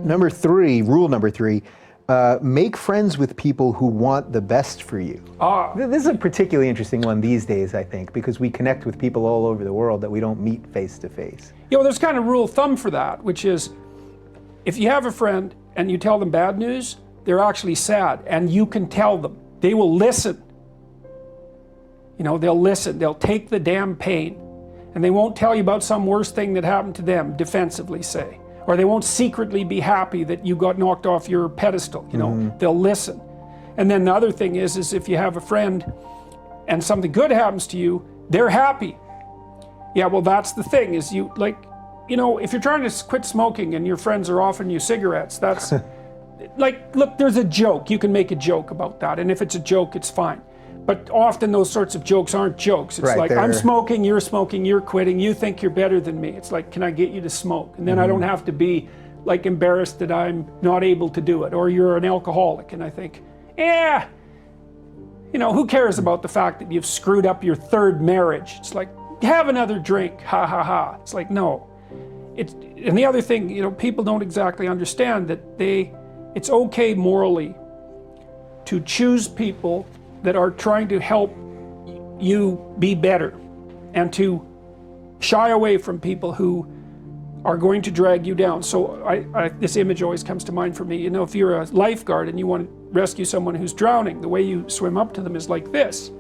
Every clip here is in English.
Rule number three, make friends with people who want the best for you. This is a particularly interesting one these days, I think, because we connect with people all over the world that we don't meet face to face. There's kind of rule of thumb for that, which is if you have a friend and you tell them bad news, they're actually sad, and you can tell them. They will listen. They'll listen. They'll take the damn pain, and they won't tell you about some worse thing that happened to them, defensively, say. Or they won't secretly be happy that you got knocked off your pedestal. They'll listen. And then the other thing is if you have a friend and something good happens to you, they're happy. Yeah, well, that's the thing, is if you're trying to quit smoking and your friends are offering you cigarettes, that's look, there's a joke. You can make a joke about that, and if it's a joke, it's fine. But often those sorts of jokes aren't jokes. It's like, I'm smoking, you're quitting, you think you're better than me. It's like, can I get you to smoke? And then I don't have to be like embarrassed that I'm not able to do it. Or you're an alcoholic, and I think, who cares about the fact that you've screwed up your third marriage? It's like, have another drink, ha ha ha. It's like, no. And the other thing, people don't exactly understand that it's okay morally to choose people that are trying to help you be better, and to shy away from people who are going to drag you down. So this image always comes to mind for me. If you're a lifeguard and you want to rescue someone who's drowning, the way you swim up to them is like this,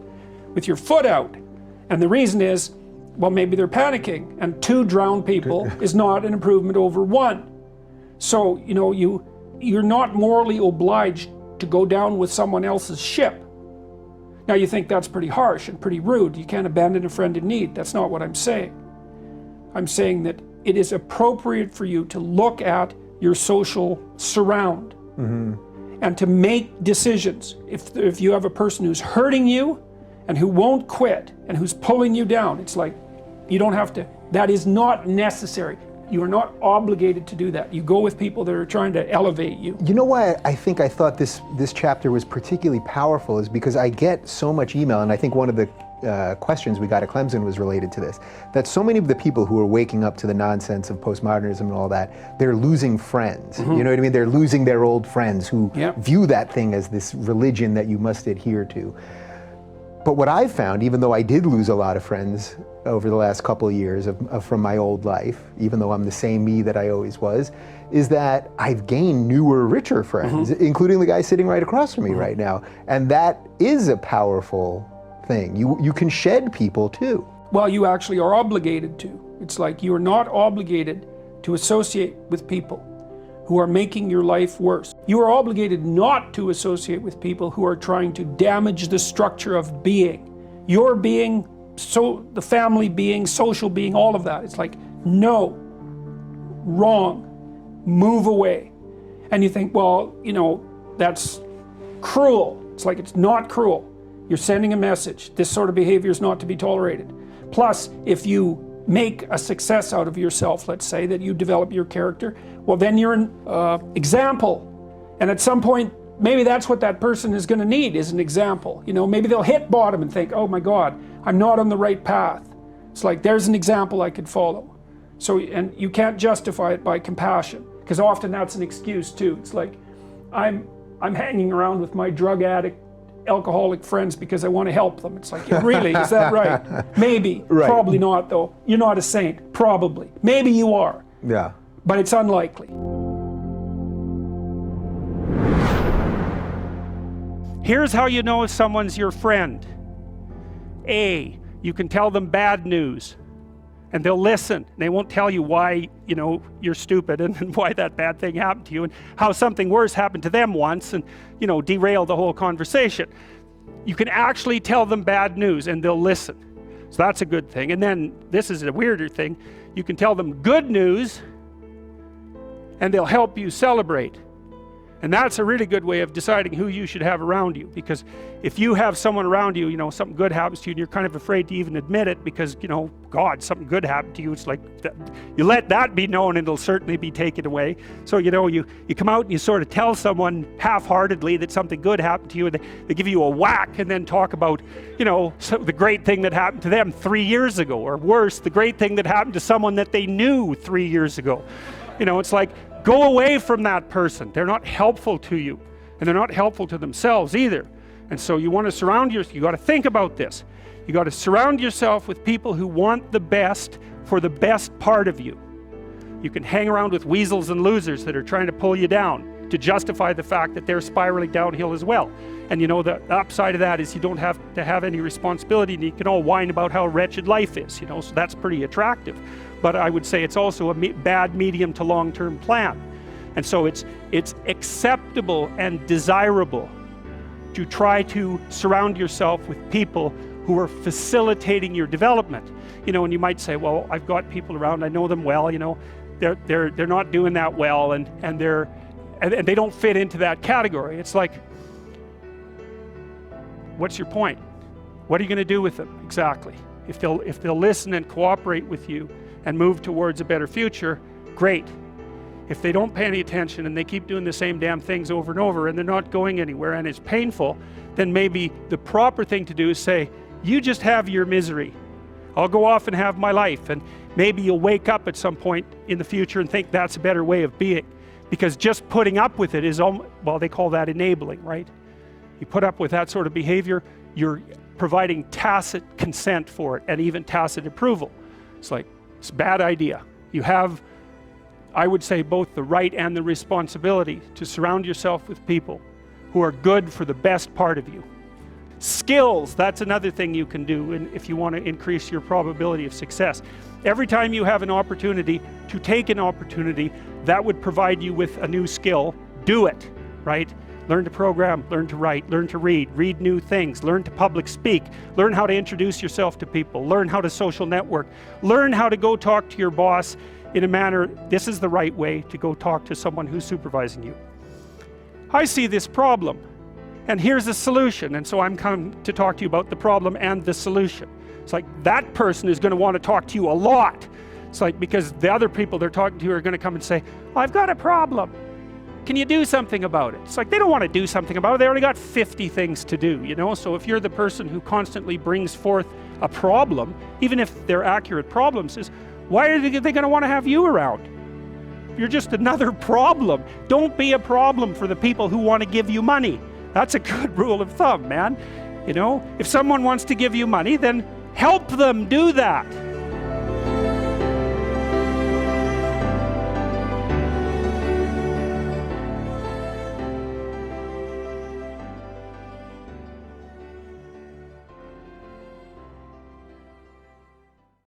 with your foot out. And the reason is, well, maybe they're panicking, and 2 drowned people is not an improvement over 1. So, you're not morally obliged to go down with someone else's ship. Now, you think that's pretty harsh and pretty rude. You can't abandon a friend in need. That's not what I'm saying. I'm saying that it is appropriate for you to look at your social surround and to make decisions. If you have a person who's hurting you and who won't quit and who's pulling you down, it's like, you don't have to. That is not necessary. You are not obligated to do that. You go with people that are trying to elevate you. You know why I thought this chapter was particularly powerful is because I get so much email, and I think one of the questions we got at Clemson was related to this, that so many of the people who are waking up to the nonsense of postmodernism and all that, they're losing friends. You know what I mean? They're losing their old friends who view that thing as this religion that you must adhere to. But what I've found, even though I did lose a lot of friends over the last couple of years from my old life, even though I'm the same me that I always was, is that I've gained newer, richer friends, including the guy sitting right across from me right now. And that is a powerful thing. You can shed people too. Well, you actually are obligated to. It's like you are not obligated to associate with people who are making your life worse. You are obligated not to associate with people who are trying to damage the structure of being. Your being, so the family being, social being, all of that. It's like, no, wrong, move away. And you think, well, that's cruel. It's like, it's not cruel. You're sending a message. This sort of behavior is not to be tolerated. Plus, if you make a success out of yourself, let's say, that you develop your character, well, then you're an example. And at some point, maybe that's what that person is going to need, is an example. Maybe they'll hit bottom and think, oh my God, I'm not on the right path. It's like, there's an example I could follow. So, and you can't justify it by compassion, because often that's an excuse too. It's like, I'm hanging around with my drug addict, alcoholic friends because I want to help them. It's like, really, is that right? Maybe, probably not though. You're not a saint, probably. Maybe you are. Yeah. But it's unlikely. Here's how you know if someone's your friend. A, you can tell them bad news and they'll listen. They won't tell you why, you're stupid and why that bad thing happened to you and how something worse happened to them once and, derail the whole conversation. You can actually tell them bad news and they'll listen. So that's a good thing. And then this is a weirder thing. You can tell them good news and they'll help you celebrate. And that's a really good way of deciding who you should have around you, because if you have someone around you, something good happens to you and you're kind of afraid to even admit it because, God, something good happened to you. It's like, you let that be known and it'll certainly be taken away. So, you come out and you sort of tell someone half-heartedly that something good happened to you and they give you a whack and then talk about, the great thing that happened to them 3 years ago, or worse, the great thing that happened to someone that they knew 3 years ago. It's like, Go away from that person. They're not helpful to you, and they're not helpful to themselves either. And so you want to surround yourself, you got to think about this. You got to surround yourself with people who want the best for the best part of you. You can hang around with weasels and losers that are trying to pull you down to justify the fact that they're spiraling downhill as well. And you know, the upside of that is you don't have to have any responsibility, and you can all whine about how wretched life is, you know, so that's pretty attractive. But I would say it's also a bad medium to long-term plan. And so it's acceptable and desirable to try to surround yourself with people who are facilitating your development. You know, and you might say, well, I've got people around, I know them well, you know, they're not doing that well, and they don't fit into that category. It's like, what's your point? What are you going to do with them exactly? If they'll listen and cooperate with you and move towards a better future, great. If they don't pay any attention and they keep doing the same damn things over and over and they're not going anywhere and it's painful, then maybe the proper thing to do is say, you just have your misery. I'll go off and have my life. And maybe you'll wake up at some point in the future and think that's a better way of being. Because just putting up with it is, well, they call that enabling, right? You put up with that sort of behavior, you're providing tacit consent for it and even tacit approval. It's like, it's a bad idea. You have, I would say, both the right and the responsibility to surround yourself with people who are good for the best part of you. Skills, that's another thing you can do if you want to increase your probability of success. Every time you have an opportunity to take an opportunity that would provide you with a new skill, do it, right? Learn to program, learn to write, learn to read new things, learn to public speak, learn how to introduce yourself to people, learn how to social network, learn how to go talk to your boss in a manner, this is the right way to go talk to someone who's supervising you. I see this problem, and here's a solution, and so I'm coming to talk to you about the problem and the solution. It's like, that person is going to want to talk to you a lot. It's like, because the other people they're talking to are going to come and say, I've got a problem. Can you do something about it? It's like, they don't want to do something about it. They already got 50 things to do, you know? So if you're the person who constantly brings forth a problem, even if they're accurate problems, is why are they going to want to have you around? You're just another problem. Don't be a problem for the people who want to give you money. That's a good rule of thumb, man. You know, if someone wants to give you money, then help them do that.